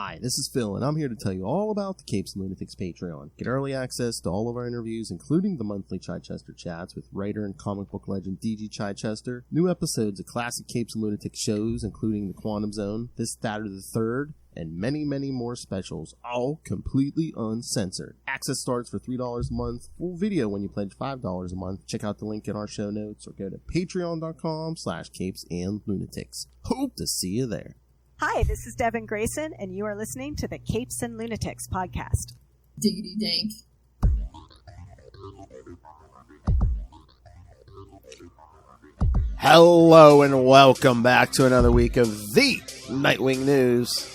Hi, this is Phil, and I'm here to tell you all about the Capes and Lunatics Patreon. Get early access to all of our interviews, including the monthly Chichester chats with writer and comic book legend D.G. Chichester, new episodes of classic Capes and Lunatics shows, including The Quantum Zone, This, That, or the Third, and many, many more specials, all completely uncensored. Access starts for $3 a month, full video when you pledge $5 a month. Check out the link in our show notes, or go to patreon.com/CapesandLunatics. Hope to see you there. Hi, this is Devin Grayson, and you are listening to the Capes and Lunatics podcast. Diggity dank. Hello and welcome back to another week of the Nightwing news.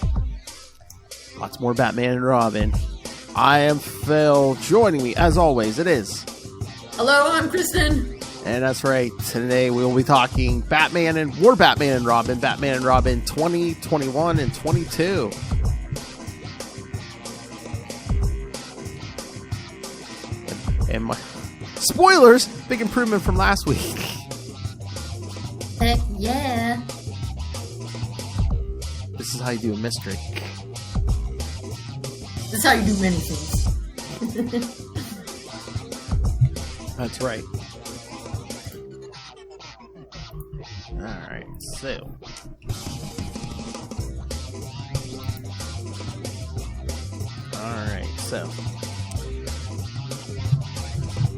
Lots more Batman and Robin. I am Phil. Joining me, as always, it is... Hello, I'm Kristen. And that's right, today we will be talking Batman and Batman and Robin 20, 21, and 22. And my spoilers, big improvement from last week. Heck yeah. This is how you do a mystery. This is how you do many things. That's right. Alright, so.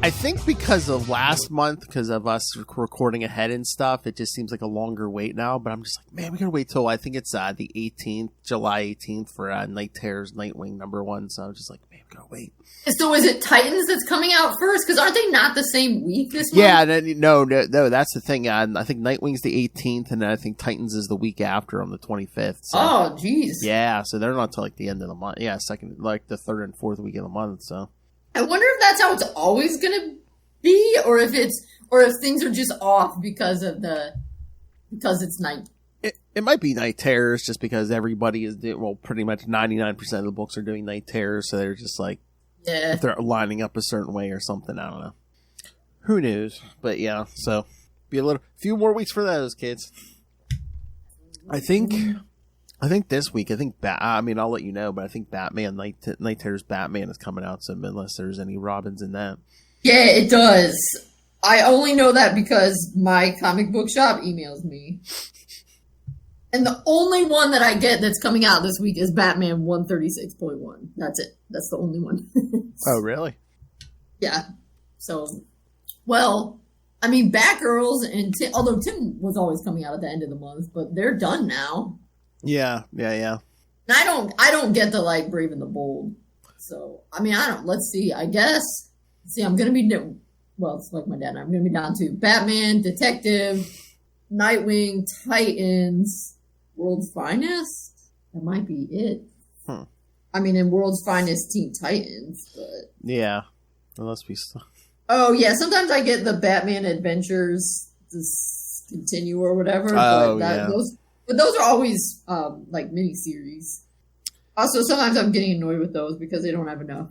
I think because of last month, because of us recording ahead and stuff, it just seems like a longer wait now. But I'm just like, man, we gotta wait till I think it's the 18th, July 18th for Night Terror's Nightwing #1. So I'm just like, man, we gotta wait. So is it Titans that's coming out first? Because aren't they not the same week this month? Yeah, no, that's the thing. I think Nightwing's the 18th, and then I think Titans is the week after on the 25th. So. Oh, jeez. Yeah, so they're not till like the end of the month. Yeah, the third and fourth week of the month. So I wonder if that's how it's always gonna be, or if things are just off because it's night. It might be Night Terrors just because everybody is pretty much 99% of the books are doing Night Terrors, so they're just like. Yeah. If they're lining up a certain way or something, I don't know. Who knows? But yeah, so be a few more weeks for those kids. I think this week. I'll let you know, but I think Batman Night Terror's Batman is coming out soon, unless there's any Robins in that. Yeah, it does. I only know that because my comic book shop emails me. And the only one that I get that's coming out this week is Batman 136.1. That's it. That's the only one. Oh, really? Yeah. So, well, I mean, Batgirls and although Tim was always coming out at the end of the month, but they're done now. Yeah. And I don't get the Brave and the Bold. So, I mean, let's see. I guess. See, I'm gonna be it's like my dad. I'm gonna be down to Batman, Detective, Nightwing, Titans. World's Finest? That might be it. I mean, in World's Finest, Teen Titans, but... Yeah. Unless we... Oh, yeah. Sometimes I get the Batman Adventures Continue or whatever. Oh, but those are always, miniseries. Also, sometimes I'm getting annoyed with those because they don't have enough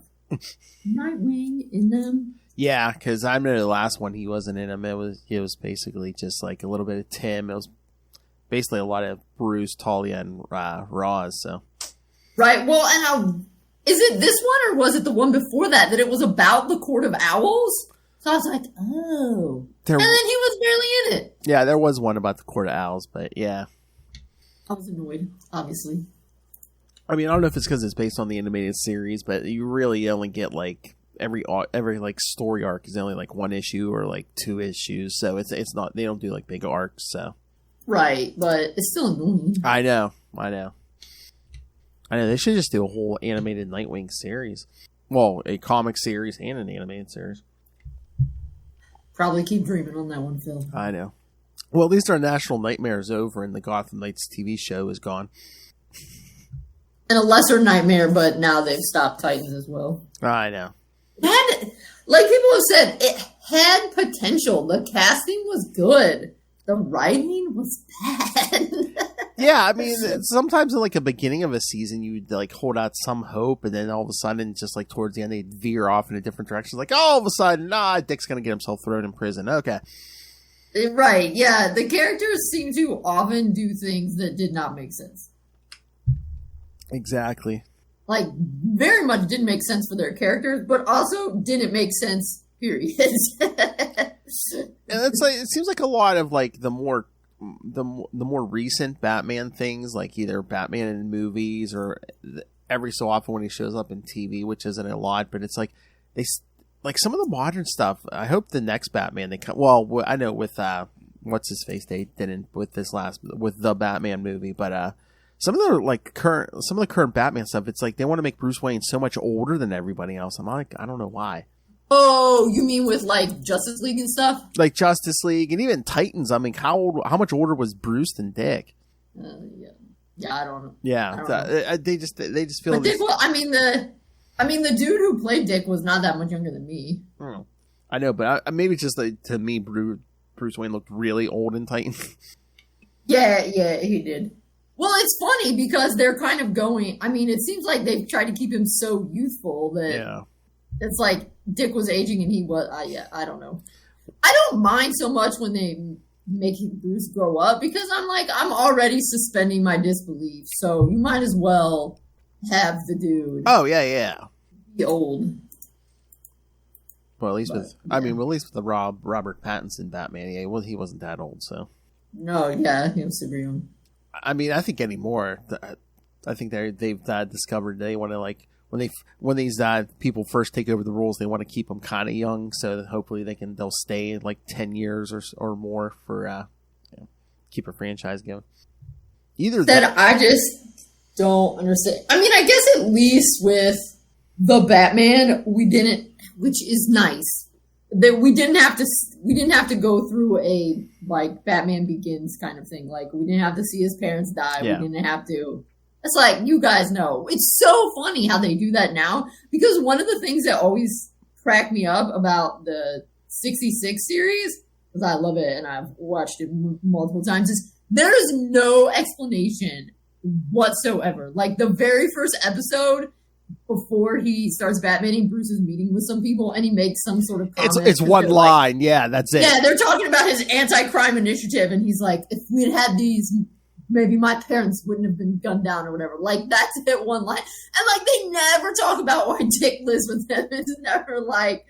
Nightwing in them. Yeah, because I remember the last one, he wasn't in them. It was basically just a little bit of Tim. It was basically a lot of Bruce, Talia, and Roz. So, right. Well, and is it this one or was it the one before that it was about the Court of Owls? So I was like, oh, and then he was barely in it. Yeah, there was one about the Court of Owls, but yeah, I was annoyed. Obviously, I mean, I don't know if it's because it's based on the animated series, but you really only get every story arc is only one issue or 2 issues, so it's not, they don't do big arcs, so. Right, but it's still annoying. I know. They should just do a whole animated Nightwing series. Well, a comic series and an animated series. Probably keep dreaming on that one, Phil. I know. Well, at least our national nightmare is over and the Gotham Knights TV show is gone. And a lesser nightmare, but now they've stopped Titans as well. I know. Like people have said, it had potential. The casting was good. The writing was bad. Yeah, I mean, sometimes in a beginning of a season, you would hold out some hope, and then all of a sudden, just towards the end, they'd veer off in a different direction. All of a sudden, Dick's gonna get himself thrown in prison. Okay. Right, yeah. The characters seem to often do things that did not make sense. Exactly. Like, very much didn't make sense for their characters, but also didn't make sense, period. And it's like, it seems like a lot of like the more recent Batman things, like either Batman in movies or every so often when he shows up in TV, which isn't a lot, but it's like like some of the modern stuff. I hope the next Batman they come. Well, I know with what's his face they didn't with the Batman movie, but some of the current Batman stuff, it's like they want to make Bruce Wayne so much older than everybody else. I'm like, I don't know why. Oh, you mean with like Justice League and stuff? Like Justice League and even Titans. I mean, how much older was Bruce than Dick? Yeah, I don't know. Yeah, they just feel. But Dick, well, I mean the dude who played Dick was not that much younger than me. I know, but maybe just like to me, Bruce Wayne looked really old in Titans. Yeah, he did. Well, it's funny because they're kind of going. I mean, it seems like they've tried to keep him so youthful that it's like Dick was aging and he was. I don't know. I don't mind so much when they make Bruce grow up because I'm already suspending my disbelief. So you might as well have the dude. Oh yeah. Be old. Well, at least with the Robert Pattinson Batman, he wasn't that old, so. No, yeah, he was super young. I mean, I think anymore. I think they've discovered they want to like when these people first take over the roles, they want to keep them kind of young, so that hopefully they'll stay like 10 years or more for keep a franchise going. I just don't understand. I mean, I guess at least with the Batman, we didn't, which is nice. That we didn't have to go through a like Batman Begins kind of thing. Like we didn't have to see his parents die. Yeah. We didn't have to. It's like you guys know. It's so funny how they do that now because one of the things that always cracked me up about the 66 series, because I love it and I've watched it multiple times, is there is no explanation whatsoever. Like the very first episode. Before he starts Batmaning, Bruce is meeting with some people, and he makes some sort of comment. It's one line, yeah, that's it. Yeah, they're talking about his anti-crime initiative, and he's like, if we had these, maybe my parents wouldn't have been gunned down or whatever. Like, that's it, one line. And, like, they never talk about why Dick lives with him. It's never like,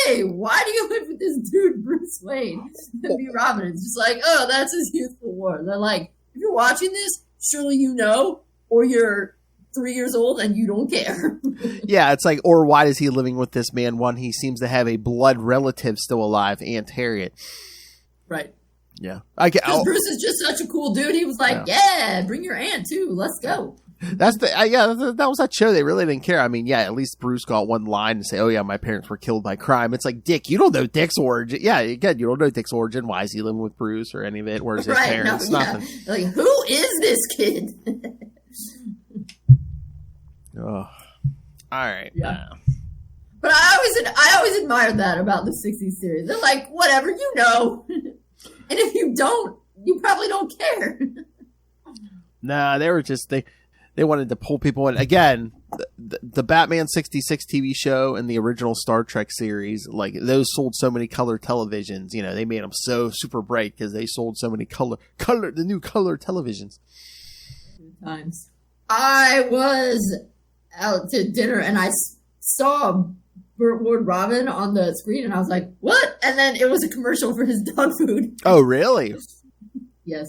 hey, why do you live with this dude, Bruce Wayne? To be Robin. It's just like, oh, that's his youthful war. They're like, if you're watching this, surely you know, or you're 3 years old and you don't care. Yeah, it's like, or why is he living with this man? One, he seems to have a blood relative still alive, Aunt Harriet. Right. Yeah. Because Bruce is just such a cool dude. He was like, yeah, bring your aunt too. Let's go. That's that was that show. They really didn't care. I mean, yeah, at least Bruce got one line to say, oh yeah, my parents were killed by crime. It's like, Dick, you don't know Dick's origin. Yeah, again, you don't know Dick's origin. Why is he living with Bruce or any of it? Where's his parents? Nothing. Like, who is this kid? Oh, all right. Yeah. But I always admired that about the 60s series. They're like, whatever, you know. And if you don't, you probably don't care. Nah, they were just, they wanted to pull people in. Again, the Batman 66 TV show and the original Star Trek series, like those sold so many color televisions. You know, they made them so super bright because they sold so many the new color televisions. Times. I was out to dinner and I saw Burt Ward Robin on the screen and I was like, what? And then it was a commercial for his dog food. Oh, really? Yes.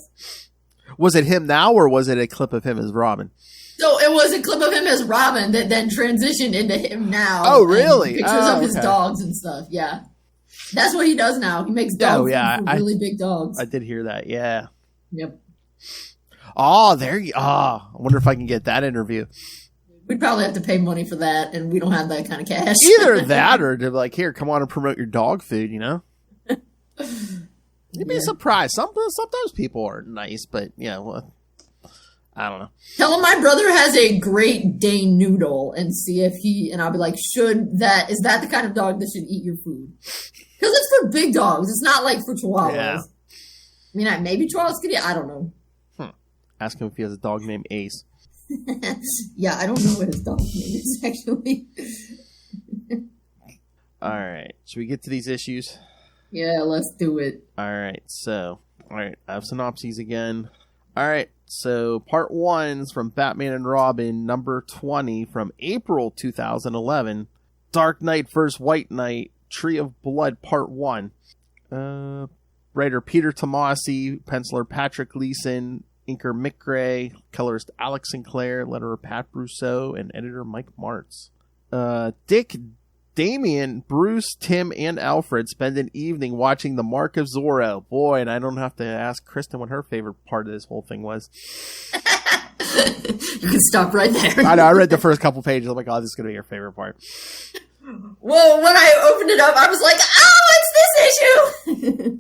Was it him now or was it a clip of him as Robin? So it was a clip of him as Robin that then transitioned into him now. Oh, really? Pictures of his dogs and stuff. Yeah. That's what he does now. He makes dog food for really big dogs. I did hear that. Yeah. Yep. Oh, there you are. I wonder if I can get that interview. We'd probably have to pay money for that, and we don't have that kind of cash. Either that or to like, here, come on and promote your dog food, you know? You'd be surprised. Sometimes people are nice, but, yeah, well, I don't know. Tell him my brother has a Great Dane noodle and see if and I'll be like, is that the kind of dog that should eat your food? Because it's for big dogs. It's not like for chihuahuas. Yeah. I mean, maybe chihuahuas could eat, I don't know. Ask him if he has a dog named Ace. Yeah, I don't know what his dog's name is, actually. All right. Should we get to these issues? Yeah, let's do it. All right. So, I have synopses again. All right. So part 1 is from Batman and Robin, number 20 from April 2011. Dark Knight vs. White Knight, Tree of Blood, part 1. Writer Peter Tomasi, penciler Patrick Gleason, inker Mick Gray, colorist Alex Sinclair, letterer Pat Brousseau, and editor Mike Martz. Dick, Damian, Bruce, Tim, and Alfred spend an evening watching The Mark of Zorro. Boy, and I don't have to ask Kristen what her favorite part of this whole thing was. You can stop right there. I know, I read the first couple pages. I'm like, oh, this is going to be your favorite part. Well, when I opened it up, I was like, oh, it's this issue!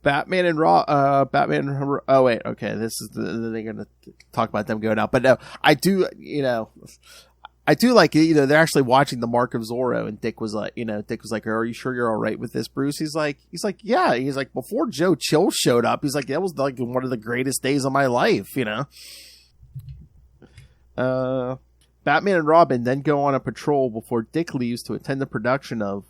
Batman and oh wait, okay, this is they're going to talk about them going out. But no, I do like, they're actually watching The Mark of Zorro, and Dick was like, are you sure you're all right with this, Bruce? He's like, yeah. He's like, before Joe Chill showed up, he's like, that was like one of the greatest days of my life, Batman and Robin then go on a patrol before Dick leaves to attend the production of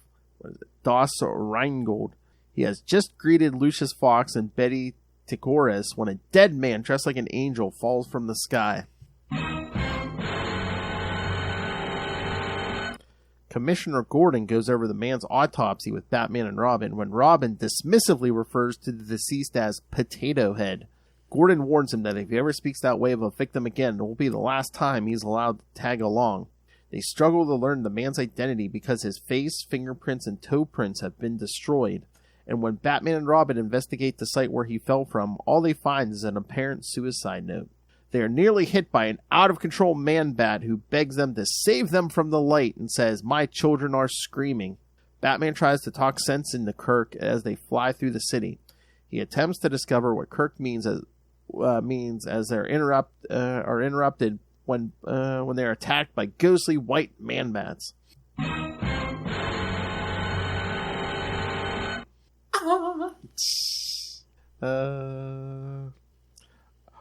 Das Rheingold. He has just greeted Lucius Fox and Betty Ticoris when a dead man dressed like an angel falls from the sky. Commissioner Gordon goes over the man's autopsy with Batman and Robin when Robin dismissively refers to the deceased as Potato Head. Gordon warns him that if he ever speaks that way of a victim again, it will be the last time he's allowed to tag along. They struggle to learn the man's identity because his face, fingerprints, and toe prints have been destroyed. And when Batman and Robin investigate the site where he fell from, all they find is an apparent suicide note. They are nearly hit by an out-of-control man-bat who begs them to save them from the light and says, "My children are screaming." Batman tries to talk sense into Kirk as they fly through the city. He attempts to discover what Kirk means as they're interrupted when they are attacked by ghostly white man-bats.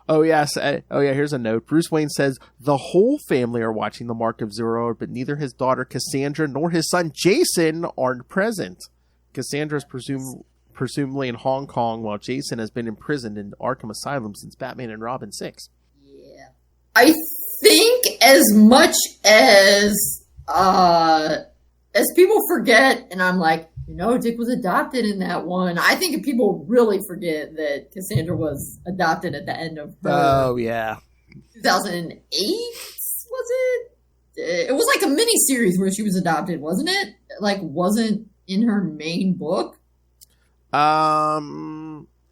Here's a note. Bruce Wayne says the whole family are watching The Mark of Zorro, but neither his daughter Cassandra nor his son Jason are present. Cassandra is presumably in Hong Kong, while Jason has been imprisoned in Arkham Asylum since Batman and Robin 6. Yeah. I think as much as people forget, and I'm like, Dick was adopted in that one. I think if people really forget that Cassandra was adopted at the end of 2008, was it? It was like a mini-series where she was adopted, wasn't it? Like, wasn't in her main book?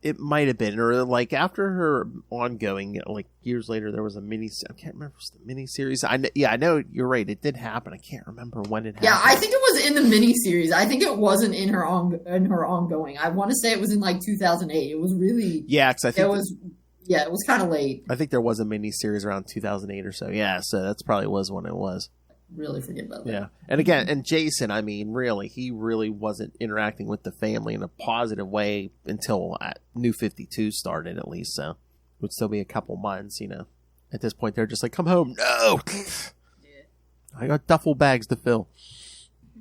It might have been, or like after her ongoing, like years later, there was a I can't remember if it was the mini-series. I know you're right. It did happen. I can't remember when it happened. Yeah, I think it was in the mini-series. I think it wasn't in her ongoing. I want to say it was in like 2008. It was really because I think it was kind of late. I think there was a mini-series around 2008 or so. Yeah, so that's probably was when it was. Really forget about that. Yeah. And again, and Jason, I mean, really, he really wasn't interacting with the family in a positive way until New 52 started, at least. So it would still be a couple months, At this point, they're just like, come home. No! Yeah. I got duffel bags to fill.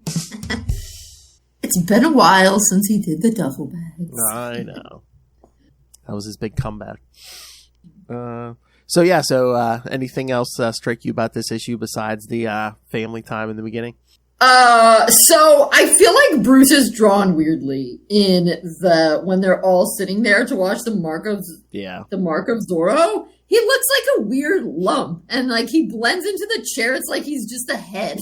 It's been a while since he did the duffel bags. I know. That was his big comeback. So anything else strike you about this issue besides the family time in the beginning? So I feel like Bruce is drawn weirdly when they're all sitting there to watch the Mark of Zorro. He looks like a weird lump, and like he blends into the chair. It's like he's just a head.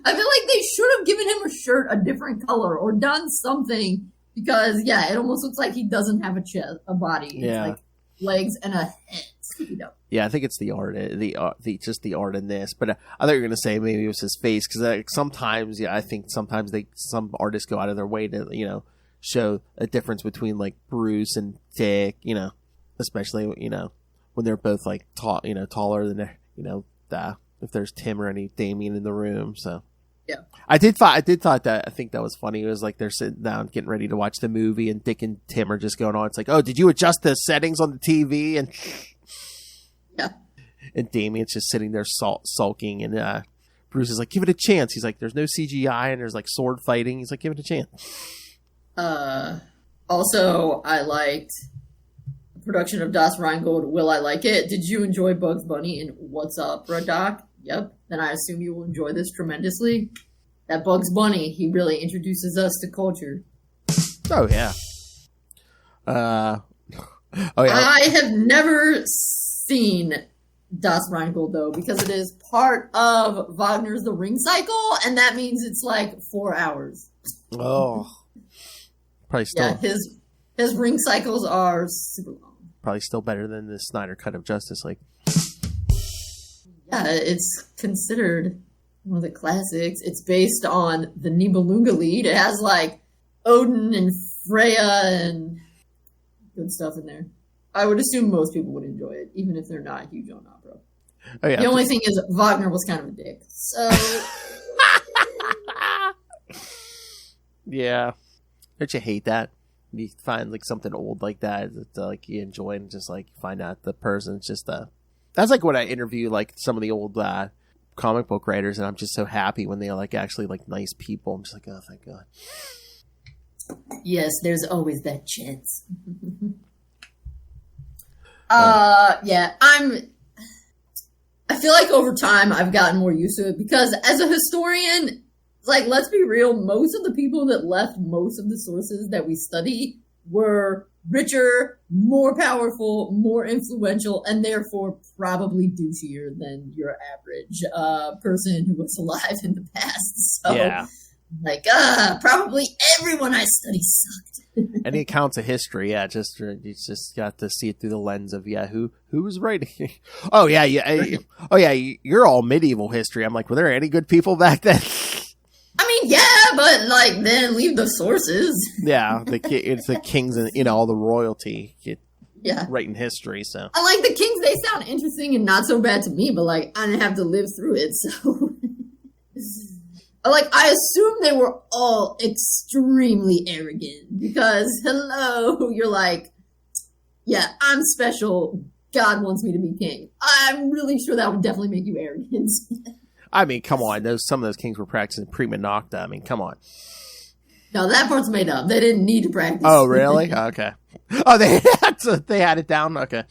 I feel like they should have given him a shirt a different color or done something because it almost looks like he doesn't have a chest, a body. It's like legs and a head. Yeah, I think it's the art, just the art in this. But I thought you were going to say maybe it was his face because sometimes, I think sometimes some artists go out of their way to show a difference between like Bruce and Dick, especially when they're both like taller than if there's Tim or any Damian in the room. So yeah, I think that was funny. It was like they're sitting down getting ready to watch the movie, and Dick and Tim are just going on. It's like, oh, did you adjust the settings on the TV? And and Damian's just sitting there sulking, and Bruce is like, give it a chance. He's like, there's no CGI, and there's like sword fighting. He's like, give it a chance. Also, I liked production of Das Rheingold, Will I Like It? Did you enjoy Bugs Bunny and What's Up, Doc? Yep. Then I assume you will enjoy this tremendously. That Bugs Bunny, he really introduces us to culture. Oh, yeah. Oh, yeah. I have never seen Das Rheingold, though, because it is part of Wagner's The Ring Cycle, and that means it's like 4 hours. Oh. Probably still. Yeah, his ring cycles are super long. Probably still better than the Snyder cut of Justice League. Yeah, it's considered one of the classics. It's based on the Nibelunga Lied. It has like Odin and Freya and good stuff in there. I would assume most people would enjoy it, even if they're not huge on opera. Oh, yeah. The only thing is Wagner was kind of a dick. So yeah. Don't you hate that? You find like something old like that like you enjoy, and just like find out the person's just that's like when I interview like some of the old comic book writers, and I'm just so happy when they're like actually like nice people. I'm just like, oh, thank God. Yes, there's always that chance. Yeah, I feel like over time I've gotten more used to it, because as a historian, like, let's be real, most of the people that left most of the sources that we study were richer, more powerful, more influential, and therefore probably douchier than your average person who was alive in the past. So, yeah. Like, probably everyone I study sucked. Any accounts of history, yeah, you just got to see it through the lens of, yeah, who was writing? Oh yeah, you're all medieval history. I'm like, were there any good people back then? I mean, yeah, but like, then leave the sources. Yeah, it's the kings and all the royalty. Yeah, writing history. So I like the kings. They sound interesting and not so bad to me, but like, I didn't have to live through it, so. Like, I assume they were all extremely arrogant, because, hello, you're like, yeah, I'm special. God wants me to be king. I'm really sure that would definitely make you arrogant. I mean, come on. Some of those kings were practicing prima nocta. I mean, come on. No, that part's made up. They didn't need to practice. Oh, really? Okay. Oh, they had it down? Okay.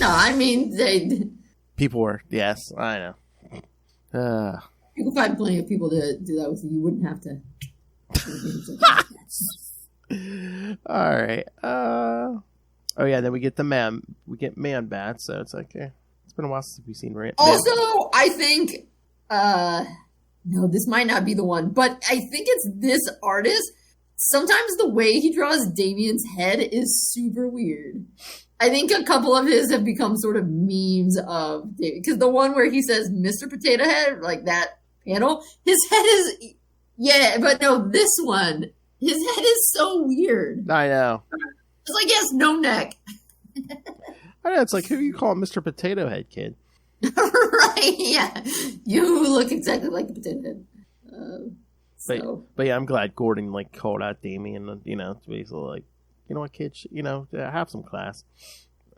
No, I mean, people were, yes, I know. You can find plenty of people to do that with you. You wouldn't have to. All right. Oh yeah. Then we get man bats. So it's like, it's been a while since we've seen Rant. Also, I think, no, this might not be the one, but I think it's this artist. Sometimes the way he draws Damian's head is super weird. I think a couple of his have become sort of memes of Damian, because the one where he says Mr. Potato Head, like that panel, his head is, yeah, but no, this one, his head is so weird. I know. It's like he has no neck. I know, it's like, who you call Mr. Potato Head, kid? Right, yeah. You look exactly like a potato head. But yeah, I'm glad Gordon like called out Damian, to basically like, you know what, kid, have some class.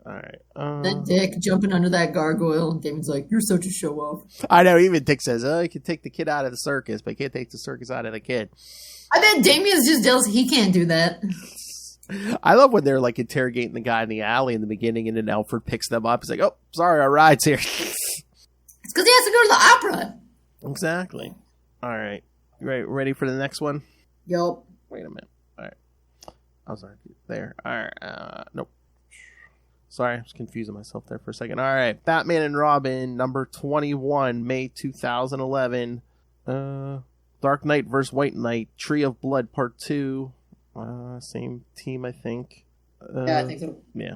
All right. That Dick jumping under that gargoyle, and Damian's like, "You're such a show off." I know. Even Dick says, "Oh, you can take the kid out of the circus, but you can't take the circus out of the kid." I bet Damian's just jealous he can't do that. I love when they're like interrogating the guy in the alley in the beginning, and then Alfred picks them up. He's like, "Oh, sorry, our ride's here." It's because he has to go to the opera. Exactly. All right. Ready for the next one? Yup. Wait a minute. All right. I'm sorry. There. All right. Nope. Sorry, I was confusing myself there for a second. All right. Batman and Robin, number 21, May 2011. Dark Knight vs. White Knight, Tree of Blood, Part 2. Same team, I think. Yeah, I think so. Yeah.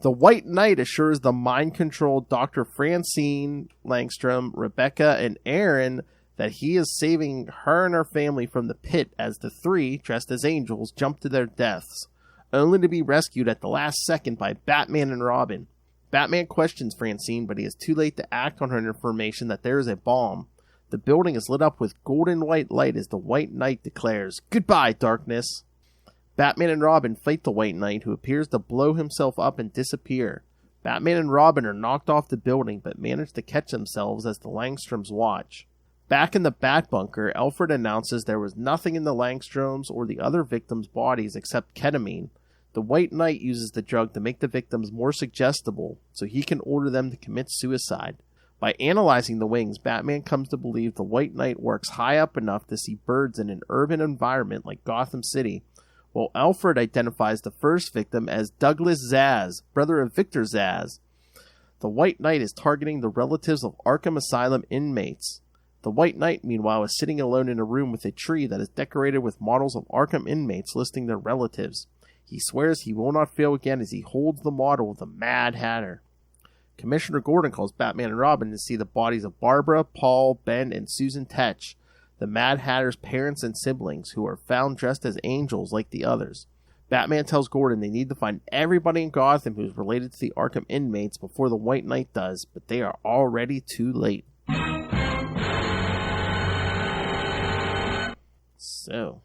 The White Knight assures the mind-controlled Dr. Francine Langstrom, Rebecca, and Aaron that he is saving her and her family from the pit as the three, dressed as angels, jump to their deaths, only to be rescued at the last second by Batman and Robin. Batman questions Francine, but he is too late to act on her information that there is a bomb. The building is lit up with golden white light as the White Knight declares, "Goodbye, darkness." Batman and Robin fight the White Knight, who appears to blow himself up and disappear. Batman and Robin are knocked off the building, but manage to catch themselves as the Langstroms watch. Back in the Bat Bunker, Alfred announces there was nothing in the Langstroms or the other victims' bodies except ketamine. The White Knight uses the drug to make the victims more suggestible so he can order them to commit suicide. By analyzing the wings, Batman comes to believe the White Knight works high up enough to see birds in an urban environment like Gotham City, while Alfred identifies the first victim as Douglas Zaz, brother of Victor Zaz. The White Knight is targeting the relatives of Arkham Asylum inmates. The White Knight, meanwhile, is sitting alone in a room with a tree that is decorated with models of Arkham inmates listing their relatives. He swears he will not fail again as he holds the model of the Mad Hatter. Commissioner Gordon calls Batman and Robin to see the bodies of Barbara, Paul, Ben, and Susan Tetch, the Mad Hatter's parents and siblings, who are found dressed as angels like the others. Batman tells Gordon they need to find everybody in Gotham who's related to the Arkham inmates before the White Knight does, but they are already too late. So,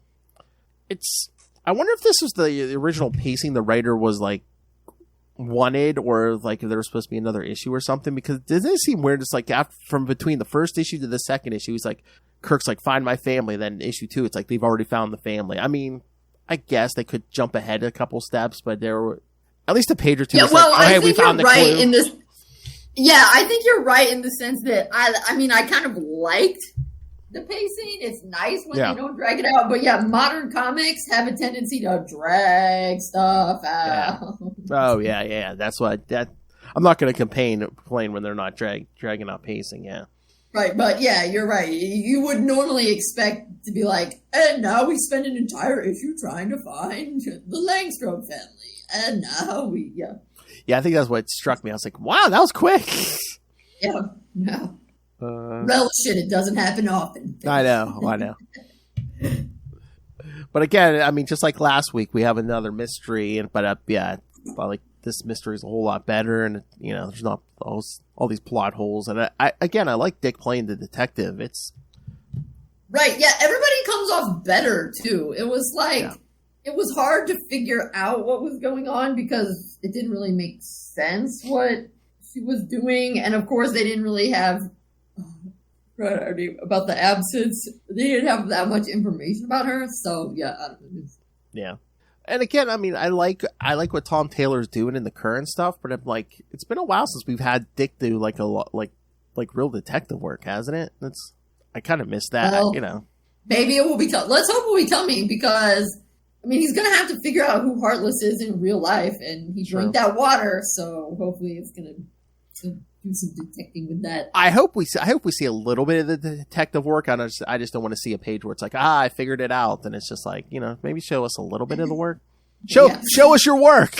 I wonder if this was the original pacing the writer was like wanted, or like if there was supposed to be another issue or something, because doesn't it seem weird? It's like from between the first issue to the second issue, he's like, Kirk's like, find my family. Then issue 2, it's like they've already found the family. I mean, I guess they could jump ahead a couple steps, but there were at least a page or two. Yeah, well, like, I think we found you're the right clue. in this. Yeah, I think you're right in the sense that I mean, I kind of liked the pacing. It's nice when they don't drag it out, but yeah, modern comics have a tendency to drag stuff out. Yeah. Oh yeah. That's what I'm not going to complain when they're not dragging out pacing. Yeah. Right, but yeah, you're right. You would normally expect to be like, and now we spend an entire issue trying to find the Langstrom family, and now we Yeah, I think that's what struck me. I was like, wow, that was quick. Yeah. Relish it. It doesn't happen often. I know. But again, I mean, just like last week, we have another mystery, but like this mystery is a whole lot better, and there's not all these plot holes. And I like Dick playing the detective. It's right. Yeah, everybody comes off better too. It was like it was hard to figure out what was going on because it didn't really make sense what she was doing, and of course they didn't really have. About the absence, they didn't have that much information about her. So yeah, I don't know. Yeah. And again, I mean, I like what Tom Taylor's doing in the current stuff, but I'm like, it's been a while since we've had Dick do like a lot, like real detective work, hasn't it? I kind of miss that, well, Maybe it will be. Let's hope it will be coming, because I mean, he's gonna have to figure out who Heartless is in real life, and he drank that water, so hopefully it's gonna do some detecting with that. I hope we see a little bit of the detective work. I just don't want to see a page where it's like, I figured it out. And it's just like, maybe show us a little bit of the work. Show us your work.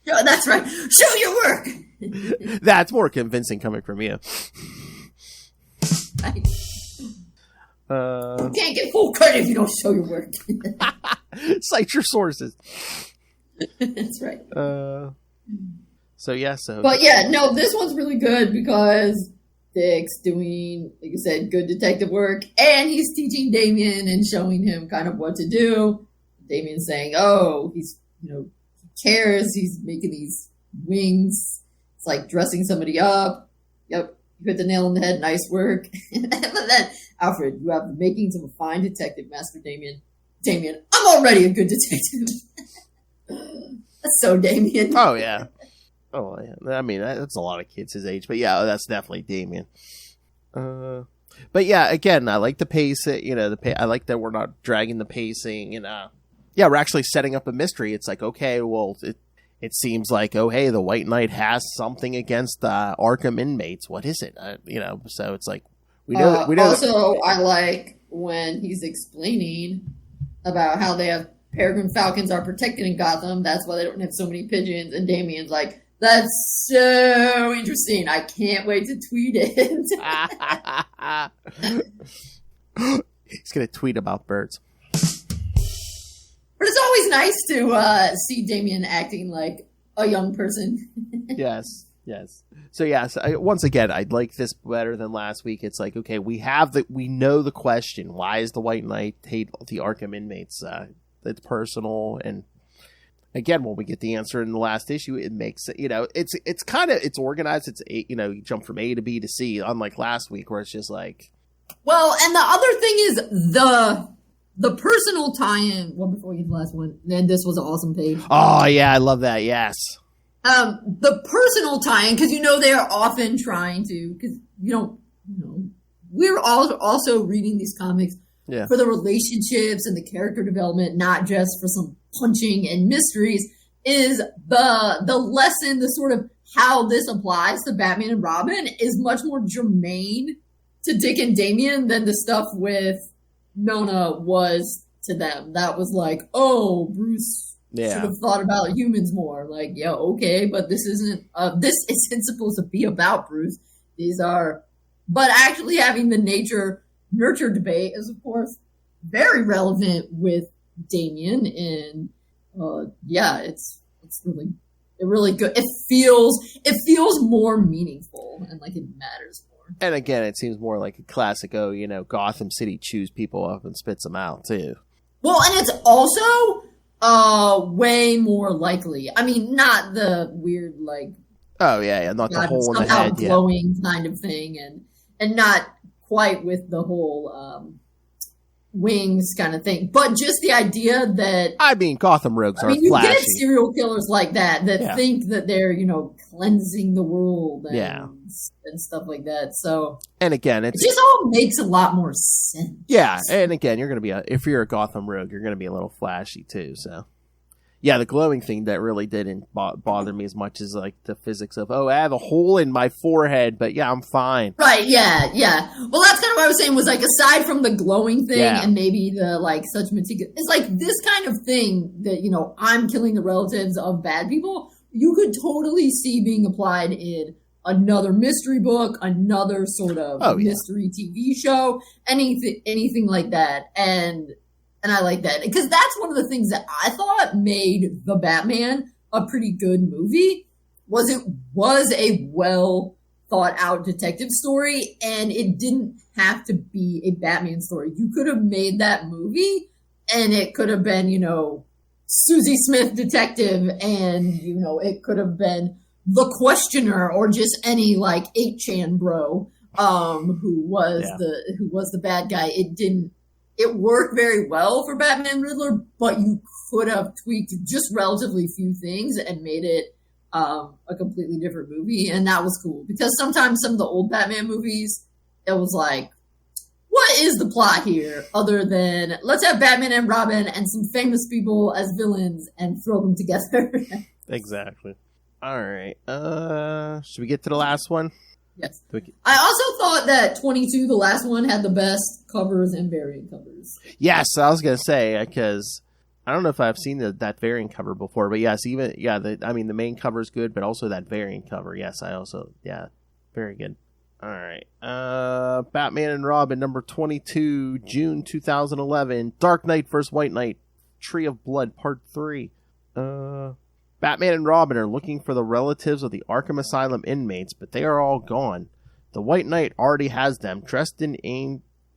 Yeah, that's right. Show your work. That's more convincing coming from you. Right. You can't get full credit if you don't show your work. Cite your sources. That's right. But yeah, no, this one's really good because Dick's doing, like I said, good detective work, and he's teaching Damian and showing him kind of what to do. Damian's saying, oh, he's, he cares, he's making these wings. It's like dressing somebody up. Yep, you hit the nail on the head, nice work. But then, Alfred, you have the makings of a fine detective, Master Damian. Damian, I'm already a good detective. That's so Damian. Oh, yeah. Oh, yeah. I mean, that's a lot of kids his age, but yeah, that's definitely Damian. But yeah, again, I like the pace. I like that we're not dragging the pacing, and we're actually setting up a mystery. It's like, okay, well, it seems like, oh, hey, the White Knight has something against Arkham inmates. What is it? So it's like we know. Also, I like when he's explaining about how they have peregrine falcons are protected in Gotham. That's why they don't have so many pigeons. And Damian's like, that's so interesting. I can't wait to tweet it. He's going to tweet about birds. But it's always nice to see Damian acting like a young person. Yes. So once again, I'd like this better than last week. It's like, okay, we know the question. Why is the White Knight hate the Arkham inmates? It's personal, and again, when we get the answer in the last issue, it makes it, it's organized. It's you jump from A to B to C, unlike last week where it's just like. Well, and the other thing is the personal tie-in. Well, before we get to the last one, then this was an awesome page. Oh yeah, I love that. Yes. The personal tie-in, because they are often trying to, because we're also reading these comics for the relationships and the character development, not just for some punching and mysteries. Is the lesson, the sort of how this applies to Batman and Robin is much more germane to Dick and Damian than the stuff with Nona was to them. That was like, oh, Bruce should have thought about humans more. Like, yeah, okay, but this isn't supposed to be about Bruce. These are, but actually having the nature-nurture debate is, of course, very relevant with Damian, and it's really good. It feels more meaningful and like it matters more. And again, it seems more like a classic. Gotham City chews people up and spits them out too. Well, and it's also way more likely. I mean, not the weird like. Oh yeah, not the hole in the head, glowing kind of thing, and not quite with the whole wings kind of thing, but just the idea that Gotham rogues are you flashy. get serial killers like that think that they're cleansing the world and stuff like that. So, and again, it just all makes a lot more sense. Yeah, and again, you're going to be if you're a Gotham rogue, you're going to be a little flashy too. So, yeah, the glowing thing that really didn't bother me as much as like the physics of I have a hole in my forehead, but yeah, I'm fine. Right? Yeah. Well, that's kind of what I was saying. Was like aside from the glowing thing and maybe the like such meticulous, it's like this kind of thing that I'm killing the relatives of bad people. You could totally see being applied in another mystery book, another sort of mystery TV show, anything like that, and I like that because that's one of the things that I thought made The Batman a pretty good movie. It was a well thought out detective story, and it didn't have to be a Batman story. You could have made that movie, and it could have been Susie Smith detective, and it could have been The Questioner or just any like 8chan bro who was the bad guy. It worked very well for Batman Riddler, but you could have tweaked just relatively few things and made it a completely different movie, and that was cool because sometimes some of the old Batman movies, it was like, what is the plot here other than let's have Batman and Robin and some famous people as villains and throw them together? Exactly. All right. Should we get to the last one? Yes. I also thought that 22, the last one, had the best covers and variant covers. Yes, I was going to say, because I don't know if I've seen that variant cover before, but yes, the main cover is good, but also that variant cover. Yes, very good. All right. Batman and Robin, number 22, June 2011, Dark Knight vs. White Knight, Tree of Blood, Part 3. Batman and Robin are looking for the relatives of the Arkham Asylum inmates, but they are all gone. The White Knight already has them, dressed in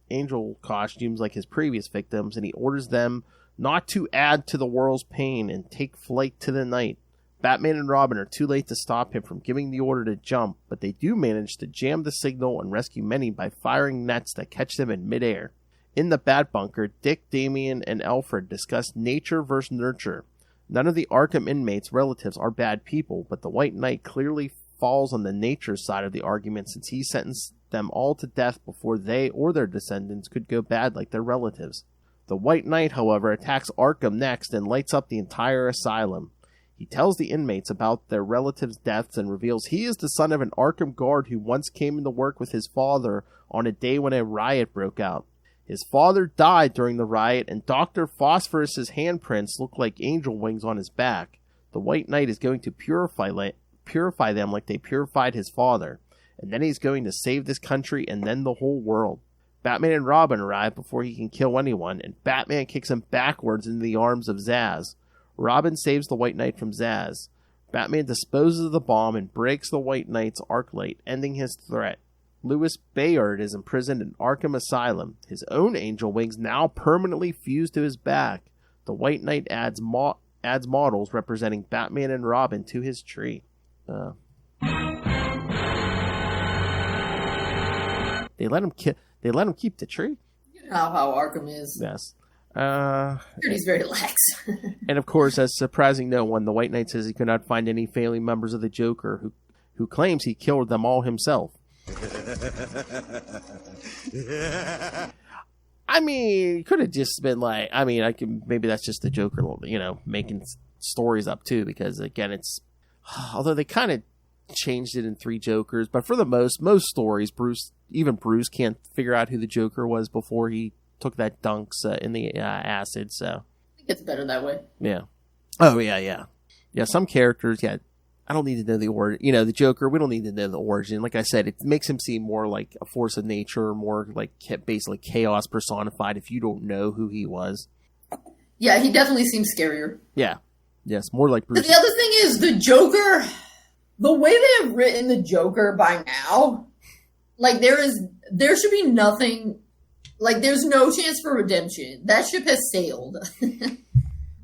angel costumes like his previous victims, and he orders them not to add to the world's pain and take flight to the night. Batman and Robin are too late to stop him from giving the order to jump, but they do manage to jam the signal and rescue many by firing nets that catch them in midair. In the Bat Bunker, Dick, Damian, and Alfred discuss nature versus nurture. None of the Arkham inmates' relatives are bad people, but the White Knight clearly falls on the nature side of the argument since he sentenced them all to death before they or their descendants could go bad like their relatives. The White Knight, however, attacks Arkham next and lights up the entire asylum. He tells the inmates about their relatives' deaths and reveals he is the son of an Arkham guard who once came into work with his father on a day when a riot broke out. His father died during the riot, and Dr. Phosphorus's handprints look like angel wings on his back. The White Knight is going to purify them like they purified his father, and then he's going to save this country and then the whole world. Batman and Robin arrive before he can kill anyone, and Batman kicks him backwards into the arms of Zsasz. Robin saves the White Knight from Zsasz. Batman disposes of the bomb and breaks the White Knight's arc light, ending his threat. Louis Bayard is imprisoned in Arkham Asylum. His own angel wings now permanently fused to his back. The White Knight adds models representing Batman and Robin to his tree. They let him keep the tree. You know how Arkham is. Yes. He's very lax. And of course, as surprising no one, the White Knight says he could not find any failing members of the Joker who claims he killed them all himself. I mean, it could have just been like, maybe that's just the Joker, making stories up too, because again, although they kind of changed it in 3 Jokers, but for the most stories, Bruce can't figure out who the Joker was before he took that dunks in the acid, so. I think it's better that way. Yeah. Oh, yeah. Yeah, some characters, I don't need to know the origin. The Joker, we don't need to know the origin. Like I said, it makes him seem more like a force of nature, more like basically chaos personified if you don't know who he was. Yeah, he definitely seems scarier. Yeah. Yes, more like Bruce. But the other thing is, the Joker, the way they have written the Joker by now, like, there should be nothing, like, there's no chance for redemption. That ship has sailed.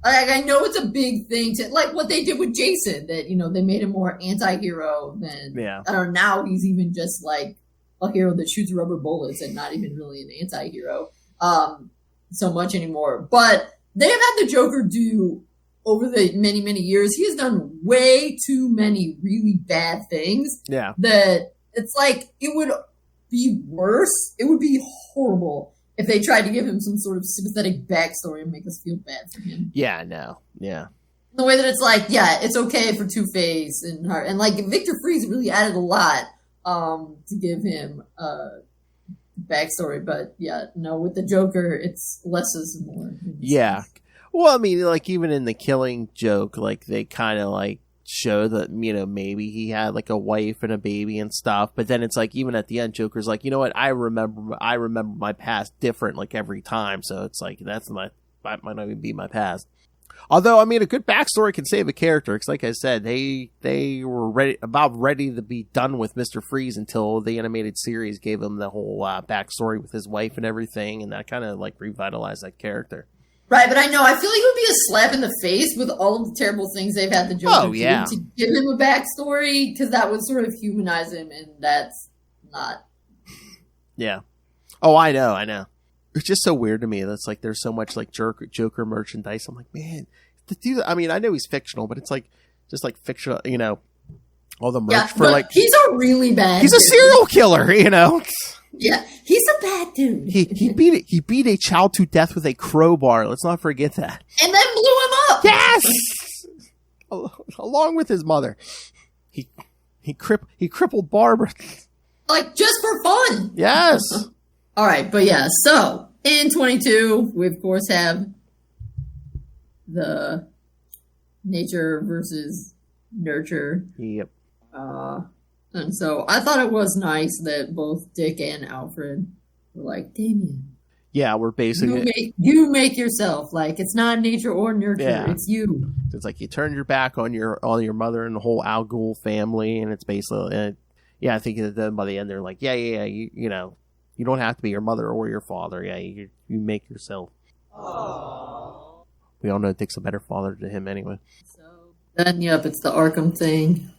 Like, I know it's a big thing to, like what they did with Jason, that, they made him more anti-hero than, I don't know, now he's even just like a hero that shoots rubber bullets and not even really an anti-hero so much anymore. But they have had the Joker do, over the many, many years, he has done way too many really bad things. Yeah. That it's like, it would be worse. It would be horrible if they tried to give him some sort of sympathetic backstory and make us feel bad for him. Yeah, no. Yeah. The way that it's like, it's okay for Two-Face and her. And, like, Victor Freeze really added a lot to give him backstory. But, with the Joker, it's less is more. Yeah. Well, I mean, like, even in the Killing Joke, like, they kind of, like, show that, maybe he had like a wife and a baby and stuff, but then it's like, even at the end, Joker's like, you know what, I remember my past different, like, every time, so it's like, that might not even be my past. Although, I mean, a good backstory can save a character, because like I said, they were ready to be done with Mr. Freeze until the animated series gave him the whole backstory with his wife and everything, and that kind of like revitalized that character. Right, but I know, I feel like it would be a slap in the face with all of the terrible things they've had the Joker do to give him a backstory, because that would sort of humanize him, and that's not. Yeah. Oh, I know. It's just so weird to me. That's like, there's so much like Joker merchandise. I'm like, man, the dude, I mean, I know he's fictional, but it's like, just like fictional, all the merch for like. He's a really bad He's a serial killer, Yeah, he's a bad dude. He beat a child to death with a crowbar. Let's not forget that. And then blew him up. Yes, along with his mother. He crippled Barbara. Like, just for fun. Yes. All right, but yeah. So in 22, we of course have the nature versus nurture. Yep. And so I thought it was nice that both Dick and Alfred were like, Damian. Yeah, we're basically... You make yourself. Like, it's not nature or nurture. It's you. It's like you turn your back on your mother and the whole Al Ghul family, and it's basically... I think that then by the end they're like, you don't have to be your mother or your father. Yeah, you make yourself. Aww. We all know Dick's a better father to him anyway. So then, it's the Arkham thing.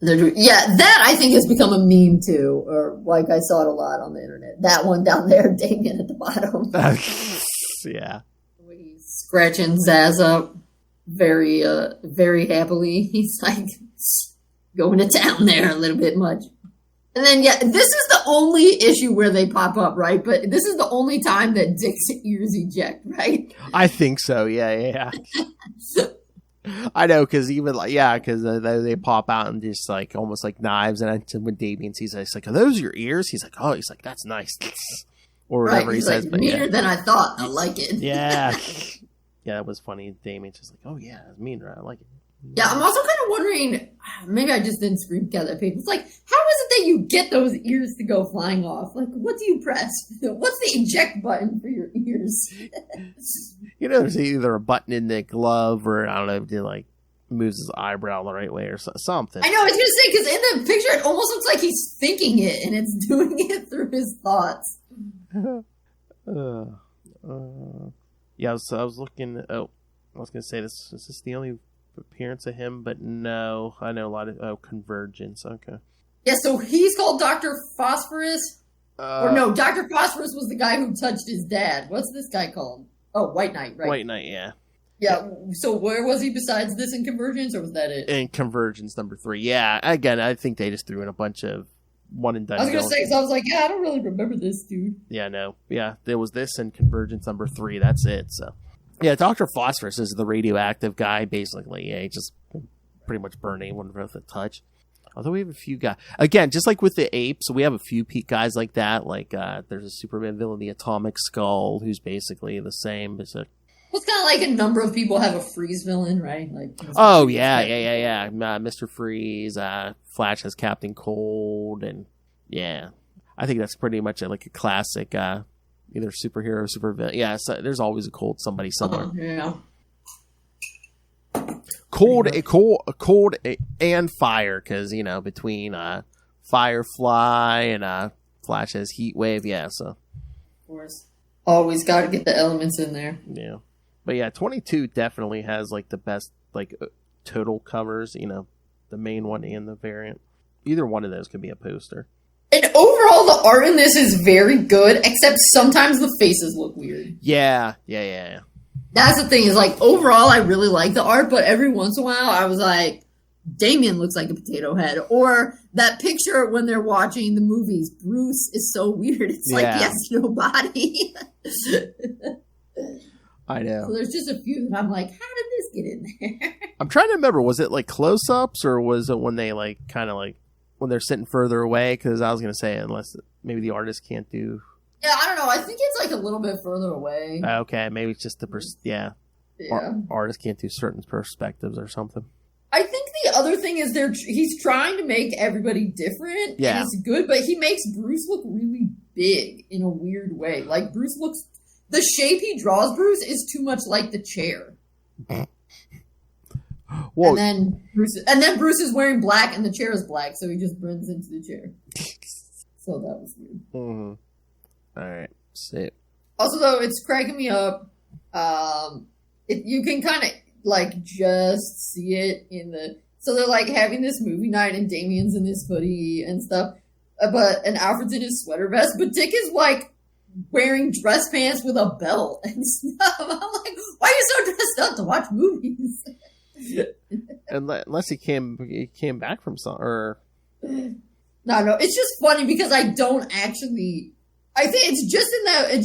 That I think has become a meme too, or like I saw it a lot on the internet. That one down there, Damian at the bottom. Yeah. He's scratching Zaz up very, very happily. He's like going to town there a little bit much. And then, this is the only issue where they pop up, right? But this is the only time that Dick's ears eject, right? I think so, yeah. I know, because even because they pop out and just like almost like knives, and when Damian sees it, he's like, "Are those your ears?" He's like, "Oh," he's like, "That's nice," or whatever he says. But meaner than I thought. I like it. Yeah, that was funny. Damian's just like, "Oh yeah, it's meaner. I like it." Yeah, I'm also kind of wondering. Maybe I just didn't screencap that page. It's like, how is it that you get those ears to go flying off? Like, what do you press? What's the eject button for your ears? There's either a button in the glove, or I don't know, if he like moves his eyebrow the right way or something. I know, I was gonna say, because in the picture it almost looks like he's thinking it, and it's doing it through his thoughts. I was looking. Oh, I was gonna say this. Is this the only appearance of him? But no, I know a lot of Convergence. Okay. Yeah, so he's called Dr. Phosphorus. Or no, Dr. Phosphorus was the guy who touched his dad. What's this guy called? Oh, White Knight, right? White Knight, yeah. Yeah. So where was he besides this in Convergence, or was that it? In Convergence #3, yeah. Again, I think they just threw in a bunch of one and done. I was gonna say, because I was like, yeah, I don't really remember this dude. Yeah, no, yeah. There was this in Convergence #3. That's it. So, yeah, Dr. Phosphorus is the radioactive guy, basically. Yeah, he just pretty much burned anyone with a touch. Although we have a few guys, again, just like with the apes, we have a few guys like that. Like there's a Superman villain, the Atomic Skull, who's basically the same. It's kind of like a number of people have a Freeze villain, right? Like, oh yeah. Mr. Freeze, Flash has Captain Cold, and yeah, I think that's pretty much like a classic either superhero or supervillain. Yeah, so there's always a cold somebody somewhere. Yeah. Cold and fire, because between Firefly and Flash has Heat Wave, yeah. So of course, always got to get the elements in there. Yeah, but yeah, 22 definitely has like the best like total covers. The main one and the variant. Either one of those could be a poster. And overall, the art in this is very good, except sometimes the faces look weird. Yeah. That's the thing, is like, overall, I really like the art, but every once in a while, I was like, Damian looks like a potato head. Or that picture when they're watching the movies, Bruce is so weird. It's like he has no body. I know. So there's just a few that I'm like, how did this get in there? I'm trying to remember, was it like close-ups, or was it when they like kind of like, when they're sitting further away? Because I was going to say, unless maybe the artist can't do... Yeah, I don't know. I think it's like a little bit further away. Okay, maybe it's just the artist can't do certain perspectives or something. I think the other thing is he's trying to make everybody different. Yeah, and it's good, but he makes Bruce look really big in a weird way. Like Bruce looks, the shape he draws Bruce is too much like the chair. Whoa. And then Bruce is wearing black, and the chair is black, so he just blends into the chair. So that was weird. Mm-hmm. All right, sit. Also, though, it's cracking me up. You can kind of like just see it in the. So they're like having this movie night, and Damian's in his hoodie and stuff, and Alfred's in his sweater vest. But Dick is like wearing dress pants with a belt and stuff. I'm like, why are you so dressed up to watch movies? Unless he came back from some or. No, it's just funny because I don't actually. I think it's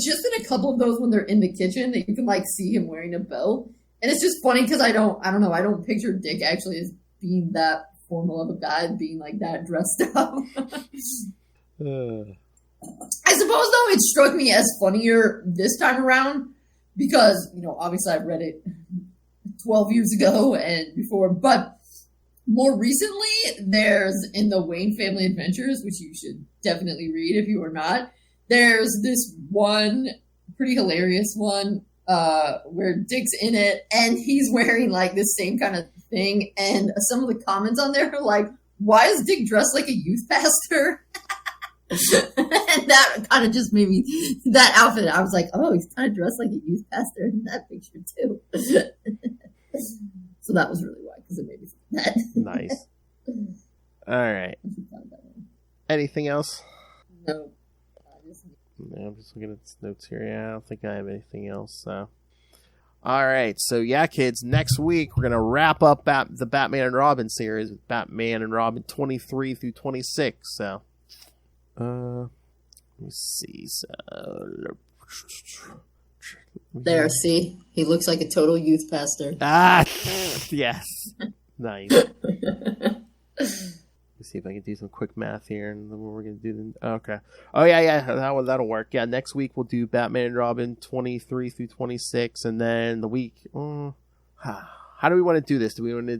just in a couple of those when they're in the kitchen that you can like see him wearing a belt, and it's just funny because I don't know, I don't picture Dick actually as being that formal of a guy, being like that dressed up. I suppose though it struck me as funnier this time around because obviously I've read it 12 years ago and before, but more recently there's in the Wayne Family Adventures, which you should definitely read if you are not. There's this one pretty hilarious one where Dick's in it and he's wearing like this same kind of thing, and some of the comments on there are like, why is Dick dressed like a youth pastor? And that kind of just made me, that outfit, I was like, oh, he's kind of dressed like a youth pastor in that picture too. So that was really why, because it made me think that. Nice. All right. Anything else? No. I'm just looking at the notes here. Yeah, I don't think I have anything else. So, all right. So, yeah, kids, next week we're going to wrap up the Batman and Robin series with Batman and Robin 23 through 26. So, let me see. So, there, see? He looks like a total youth pastor. Ah, yes. Nice. Let's see if I can do some quick math here, and then we're going to do okay. Oh yeah, that'll work. Yeah, next week we'll do Batman and Robin 23 through 26, and then the week. How do we want to do this? Do we want to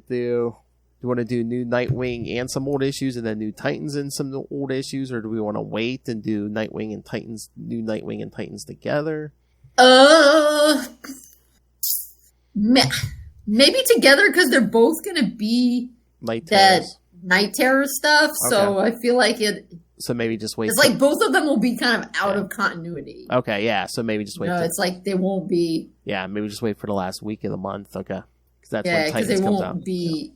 do new Nightwing and some old issues, and then new Titans and some old issues, or do we want to wait and do Nightwing and Titans, new Nightwing and Titans together? Maybe together because they're both going to be Night Terror stuff, okay. So I feel like it. So maybe just wait. It's like both of them will be kind of out of continuity. Okay, yeah. So maybe just wait. It's like they won't be. Yeah, maybe just wait for the last week of the month. Okay, because that's when Titans comes out. Be.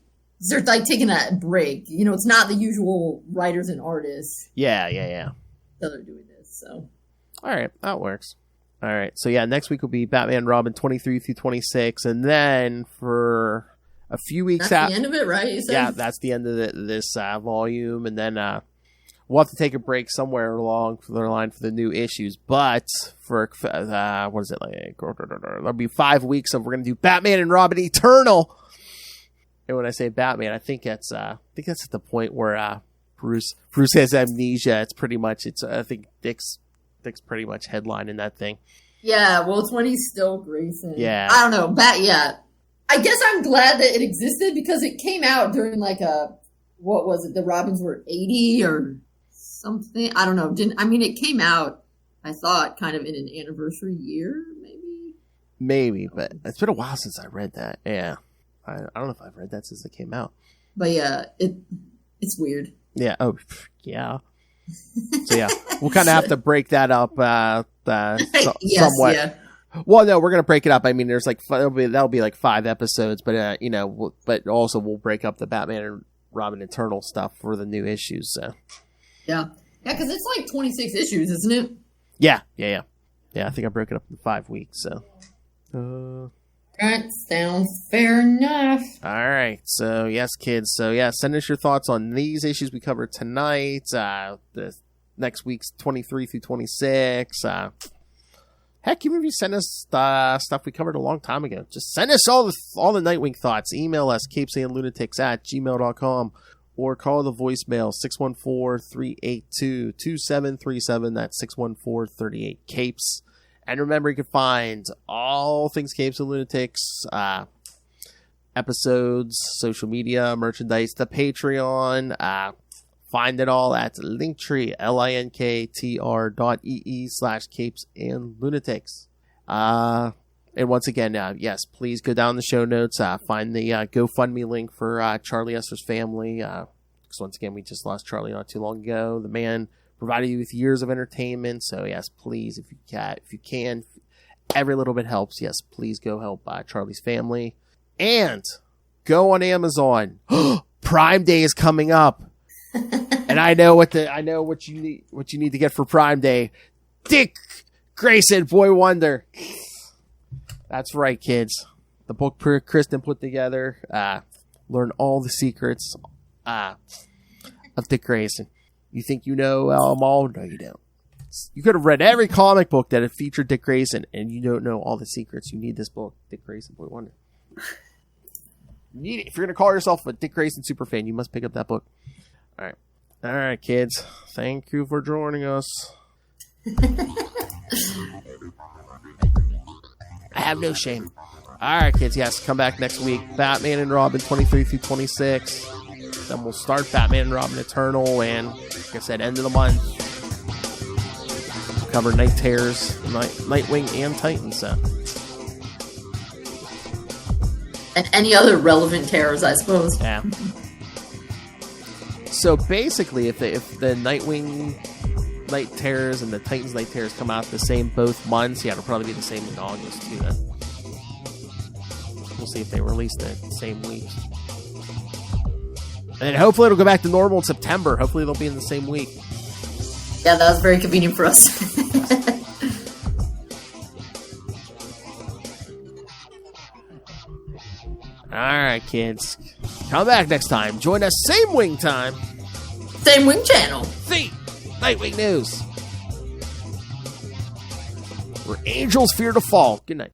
They're like taking that break. It's not the usual writers and artists. Yeah. So they're doing this. So. All right, that works. All right. So, yeah, next week will be Batman and Robin 23 through 26. And then for a few weeks That's the end of it, right? You said? Yeah, that's the end of this volume. And then we'll have to take a break somewhere along the line for the new issues. But for, what is it like? There'll be 5 weeks of we're going to do Batman and Robin Eternal. And when I say Batman, I think that's at the point where Bruce has amnesia. It's pretty much, I think Dick's pretty much headlining that thing. Yeah, well, it's when he's still Grayson. Yeah. I don't know. I guess I'm glad that it existed because it came out during like what was it? The Robins were 80 or something. I don't know. It came out, I thought, kind of in an anniversary year, maybe? Maybe, but it's been a while since I read that. Yeah. I don't know if I've read that since it came out. But yeah, it's weird. Yeah. Oh, yeah. So yeah, we'll kind of have to break that up Yes, somewhat. yeah. Well, no, we're gonna break it up. I mean, there's like that'll be like 5 episodes, but but also we'll break up the Batman and Robin Eternal stuff for the new issues. So. Yeah, because it's like 26 issues, isn't it? Yeah. I think I broke it up in 5 weeks. So. That sounds fair enough. All right. So, yes, kids. So, yeah, send us your thoughts on these issues we covered tonight. The next week's 23 through 26. Heck, even if you send us stuff we covered a long time ago, just send us all the Nightwing thoughts. Email us, CapesandLunatics@gmail.com, or call the voicemail, 614-382-2737. That's 614-38-CAPES. And remember, you can find all things Capes and Lunatics, episodes, social media, merchandise, the Patreon. Find it all at Linktree, linktr.ee/Capes and Lunatics. And once again, yes, please go down the show notes. Find the GoFundMe link for Charlie Esser's family. Because once again, we just lost Charlie not too long ago. The man provided you with years of entertainment. So yes, please, if you can, every little bit helps. Yes, please go help Charlie's family, and go on Amazon. Prime Day is coming up, and I know what you need to get for Prime Day. Dick Grayson, Boy Wonder. That's right, kids. The book Kristen put together. Learn all the secrets of Dick Grayson. You think you know them all? No, you don't. You could have read every comic book that had featured Dick Grayson, and you don't know all the secrets. You need this book, Dick Grayson, Boy Wonder. You need it. If you're going to call yourself a Dick Grayson superfan, you must pick up that book. All right, kids. Thank you for joining us. I have no shame. All right, kids. Yes, come back next week. Batman and Robin 23 through 26. Then we'll start Batman and Robin Eternal, and like I said, end of the month. We'll cover Night Terrors, Nightwing, and Titans. And any other relevant terrors, I suppose. Yeah. So basically, if the Nightwing Night Terrors and the Titans Night Terrors come out the same both months, yeah, it'll probably be the same in August too. Then we'll see if they release the same week. And hopefully it'll go back to normal in September. Hopefully they'll be in the same week. Yeah, that was very convenient for us. Alright, kids. Come back next time. Join us same wing time. Same wing channel. The Nightwing News. Where angels fear to fall. Good night.